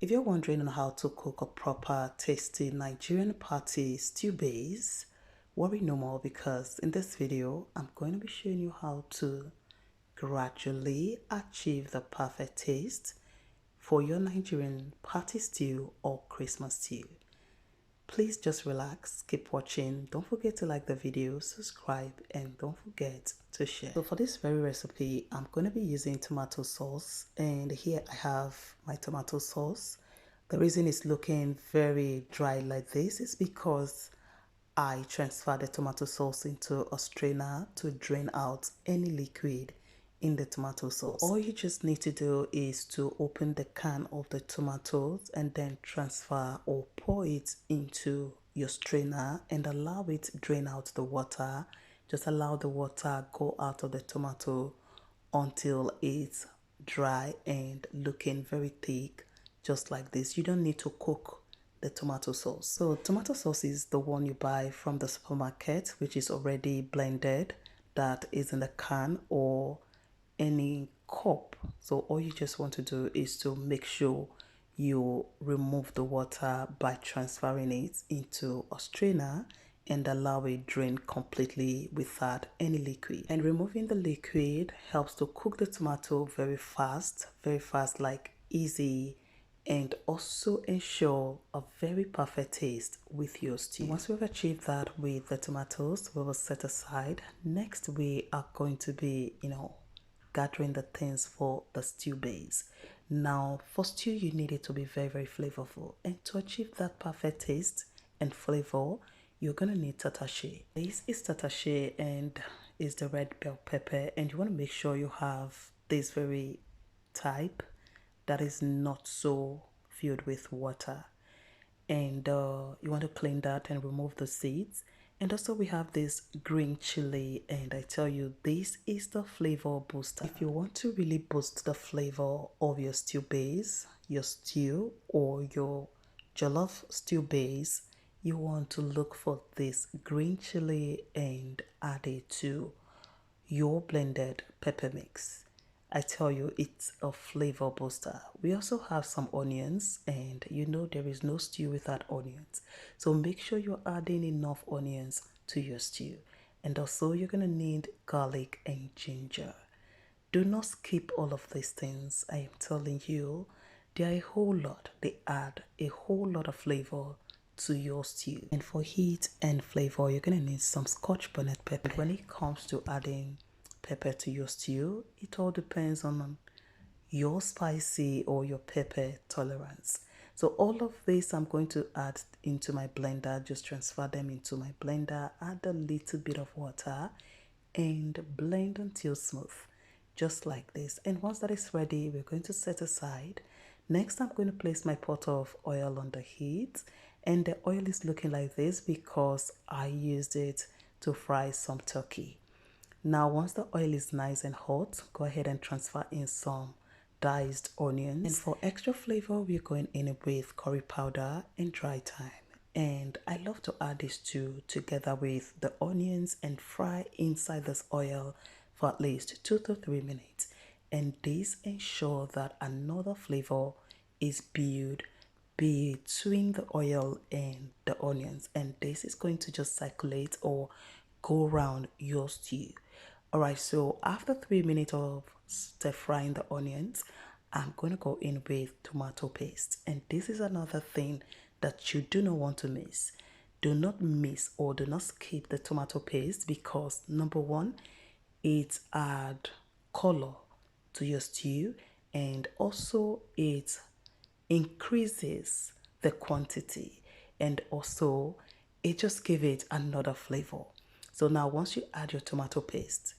If you're wondering on how to cook a proper tasty Nigerian party stew base, worry no more because in this video I'm going to be showing you how to gradually achieve the perfect taste for your Nigerian party stew or Christmas stew. Please just relax, keep watching, don't forget to like the video, subscribe, and don't forget to share. So for this very recipe, I'm going to be using tomato sauce, and here I have my tomato sauce. The reason it's looking very dry like this is because I transferred the tomato sauce into a strainer to drain out any liquid in the tomato sauce. All you just need to do is to open the can of the tomatoes and then transfer or pour it into your strainer and allow it to drain out the water. Just allow the water go out of the tomato until it's dry and looking very thick, just like this. You don't need to cook the tomato sauce. So tomato sauce is the one you buy from the supermarket, which is already blended, that is in the can or any cup. So all you just want to do is to make sure you remove the water by transferring it into a strainer and allow it drain completely without any liquid. And removing the liquid helps to cook the tomato very fast, like easy, and also ensure a very perfect taste with your stew. Once we've achieved that with the tomatoes, we will set aside. Next, we are going to be, gathering the things for the stew base. Now, for stew, you need it to be very flavorful. And to achieve that perfect taste and flavor, you're gonna need tatashe. This is tatashe and is the red bell pepper, and you want to make sure you have this very type that is not so filled with water, and you want to clean that and remove the seeds. And also we have this green chili, and I tell you, this is the flavor booster. If you want to really boost the flavor of your stew base, your stew or your jollof stew base, you want to look for this green chili and add it to your blended pepper mix. I tell you, it's a flavor booster. We also have some onions, and there is no stew without onions. So make sure you're adding enough onions to your stew. And also you're going to need garlic and ginger. Do not skip all of these things. I am telling you, they are a whole lot. They add a whole lot of flavor to your stew. And for heat and flavor, you're going to need some Scotch bonnet pepper. When it comes to adding pepper to your stew, it all depends on your spicy or your pepper tolerance. So all of this I'm going to add into my blender. Just transfer them into my blender, add a little bit of water, and blend until smooth, just like this. And once that is ready, we're going to set aside. Next, I'm going to place my pot of oil on the heat, and the oil is looking like this because I used it to fry some turkey. Now, once the oil is nice and hot, go ahead and transfer in some diced onions. And for extra flavor, we're going in with curry powder and dry thyme. And I love to add these two together with the onions and fry inside this oil for at least 2 to 3 minutes. And this ensures that another flavor is built between the oil and the onions. And this is going to just circulate or go around your stew. Alright, so after 3 minutes of stir frying the onions, I'm going to go in with tomato paste. And this is another thing that you do not want to miss. Do not miss or do not skip the tomato paste because number one, it adds color to your stew, and also it increases the quantity, and also it just gives it another flavor. So now once you add your tomato paste,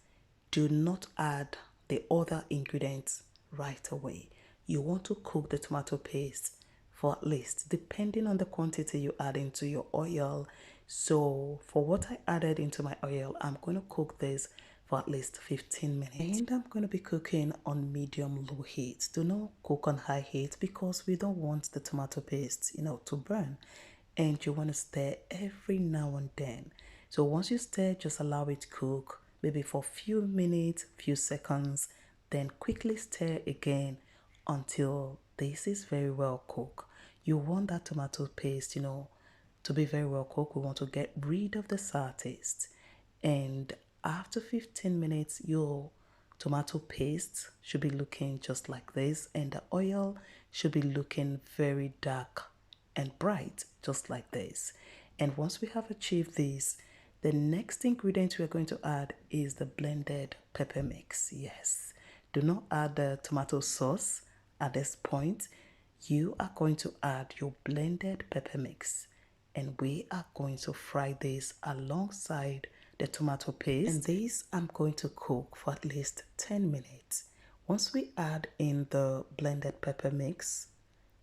do not add the other ingredients right away. You want to cook the tomato paste for at least, depending on the quantity you add into your oil. So for what I added into my oil, I'm going to cook this for at least 15 minutes. And I'm going to be cooking on medium-low heat. Do not cook on high heat because we don't want the tomato paste, to burn. And you want to stir every now and then. So once you stir, just allow it to cook maybe for a few minutes, few seconds, then quickly stir again until this is very well cooked. You want that tomato paste, to be very well cooked. We want to get rid of the sour taste. And after 15 minutes, your tomato paste should be looking just like this, and the oil should be looking very dark and bright, just like this. And once we have achieved this, the next ingredient we're going to add is the blended pepper mix. Yes, do not add the tomato sauce at this point. You are going to add your blended pepper mix, and we are going to fry this alongside the tomato paste. And this I'm going to cook for at least 10 minutes. Once we add in the blended pepper mix,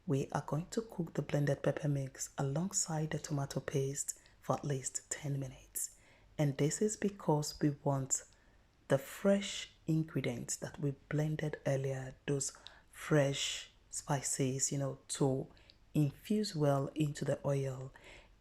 we are going to cook the blended pepper mix alongside the tomato paste for at least 10 minutes. And this is because we want the fresh ingredients that we blended earlier, those fresh spices, to infuse well into the oil.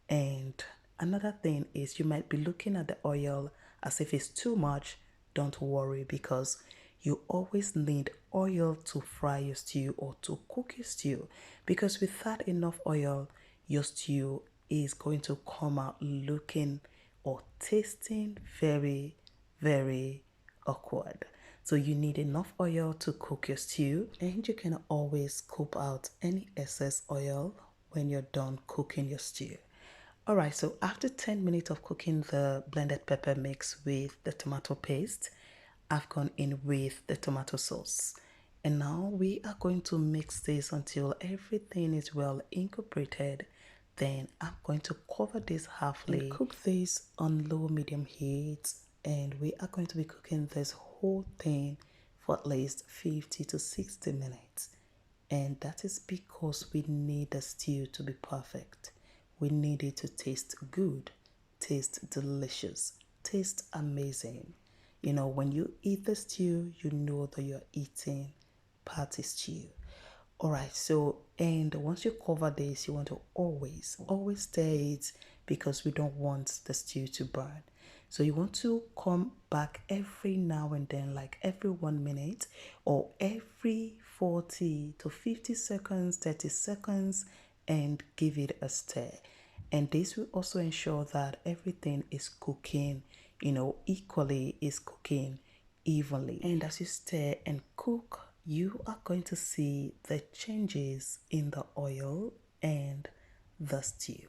And another thing is, you might be looking at the oil as if it's too much. Don't worry, because you always need oil to fry your stew or to cook your stew, because without enough oil, your stew is going to come out looking or tasting very, very awkward. So you need enough oil to cook your stew, and you can always scoop out any excess oil when you're done cooking your stew. Alright, so after 10 minutes of cooking the blended pepper mix with the tomato paste, I've gone in with the tomato sauce. And now we are going to mix this until everything is well incorporated. Then I'm going to cover this halfway and cook this on low medium heat. And we are going to be cooking this whole thing for at least 50 to 60 minutes. And that is because we need the stew to be perfect. We need it to taste good, taste delicious, taste amazing. When you eat the stew, you know that you're eating party stew. Alright, so, and once you cover this, you want to always stir it, because we don't want the stew to burn. So you want to come back every now and then, like every 1 minute or every 40 to 50 seconds, 30 seconds, and give it a stir. And this will also ensure that everything is cooking, equally, is cooking evenly. And as you stir and cook, you are going to see the changes in the oil and the stew.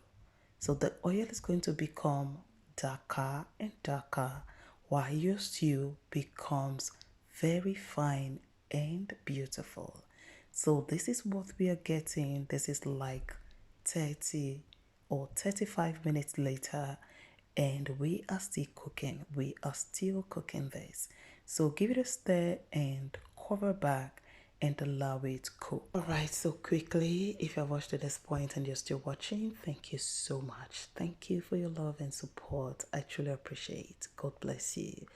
So the oil is going to become darker and darker, while your stew becomes very fine and beautiful. So this is what we are getting. This is like 30 or 35 minutes later, and we are still cooking. We are still cooking this. So give it a stir and cover back and allow it to cook. Alright, so quickly, if you've watched to this point and you're still watching, thank you so much. Thank you for your love and support. I truly appreciate. God bless you.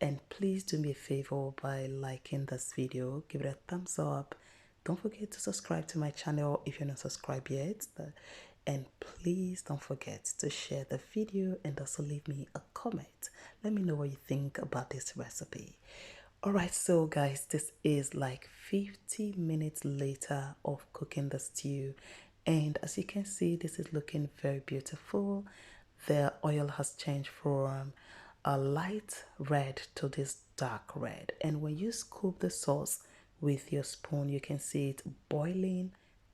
And please do me a favor by liking this video. Give it a thumbs up. Don't forget to subscribe to my channel if you're not subscribed yet. And please don't forget to share the video and also leave me a comment. Let me know what you think about this recipe. Alright, so guys, this is like 50 minutes later of cooking the stew. And as you can see, this is looking very beautiful. The oil has changed from a light red to this dark red. And when you scoop the sauce with your spoon, you can see it boiling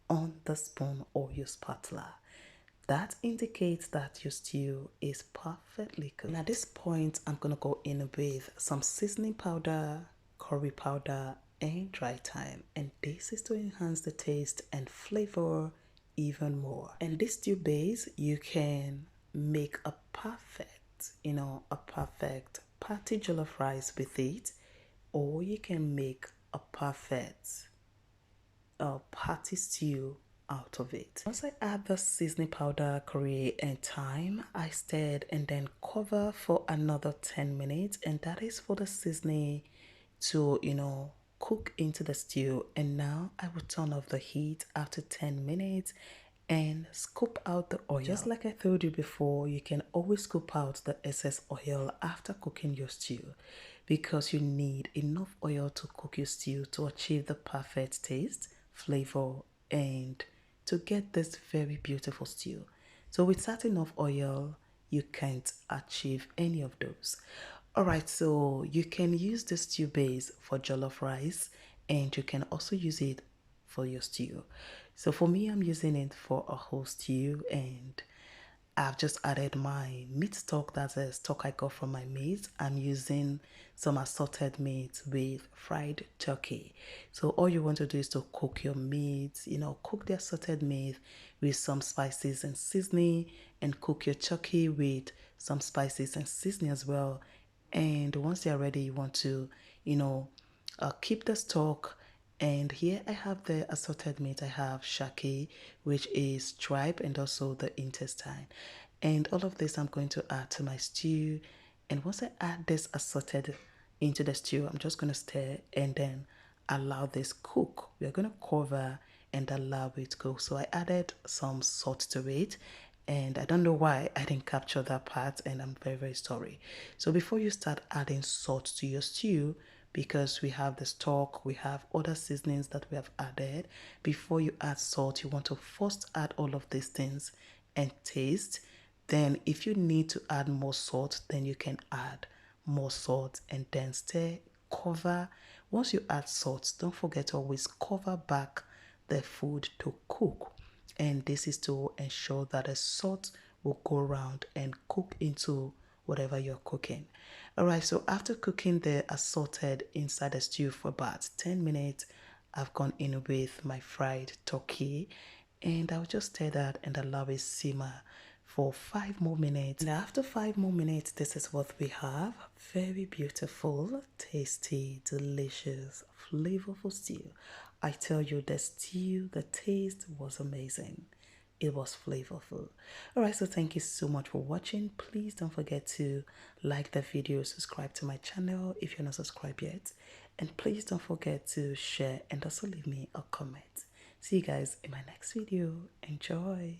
on the spoon or your spatula. That indicates that your stew is perfectly cooked. And at this point, I'm going to go in with some seasoning powder, curry powder, and dry thyme. And this is to enhance the taste and flavor even more. And this stew base, you can make a perfect party jollof rice with it, or you can make a perfect party stew out of it. Once I add the seasoning powder, curry, and thyme, I stir and then cover for another 10 minutes, and that is for the seasoning to cook into the stew. And now I will turn off the heat after 10 minutes and scoop out the oil. Just like I told you before, you can always scoop out the excess oil after cooking your stew, because you need enough oil to cook your stew to achieve the perfect taste, flavor and to get this very beautiful stew. So with starting off oil, you can't achieve any of those. Alright, so you can use the stew base for jollof rice and you can also use it for your stew. So for me, I'm using it for a whole stew and I've just added my meat stock, that's a stock I got from my mates. I'm using some assorted meat with fried turkey. So all you want to do is to cook your meat, cook the assorted meat with some spices and seasoning and cook your turkey with some spices and seasoning as well. And once you're ready, you want to, keep the stock. And here I have the assorted meat. I have shaki, which is tripe, and also the intestine. And all of this I'm going to add to my stew. And once I add this assorted into the stew, I'm just going to stir and then allow this cook. We're going to cover and allow it to cook. So I added some salt to it, and I don't know why I didn't capture that part, and I'm very, very sorry. So before you start adding salt to your stew, because we have the stock, we have other seasonings that we have added, before you add salt, you want to first add all of these things and taste. Then if you need to add more salt, then you can add more salt and then stir, cover. Once you add salt, don't forget to always cover back the food to cook. And this is to ensure that the salt will go around and cook into whatever you're cooking. All right, so after cooking the assorted inside the stew for about 10 minutes, I've gone in with my fried turkey and I'll just stir that and allow it simmer for 5 more minutes. And after 5 more minutes, this is what we have. Very beautiful, tasty, delicious, flavorful stew. I tell you, the stew, the taste was amazing. It was flavorful. Alright, so thank you so much for watching. Please don't forget to like the video, subscribe to my channel if you're not subscribed yet. And please don't forget to share and also leave me a comment. See you guys in my next video. Enjoy.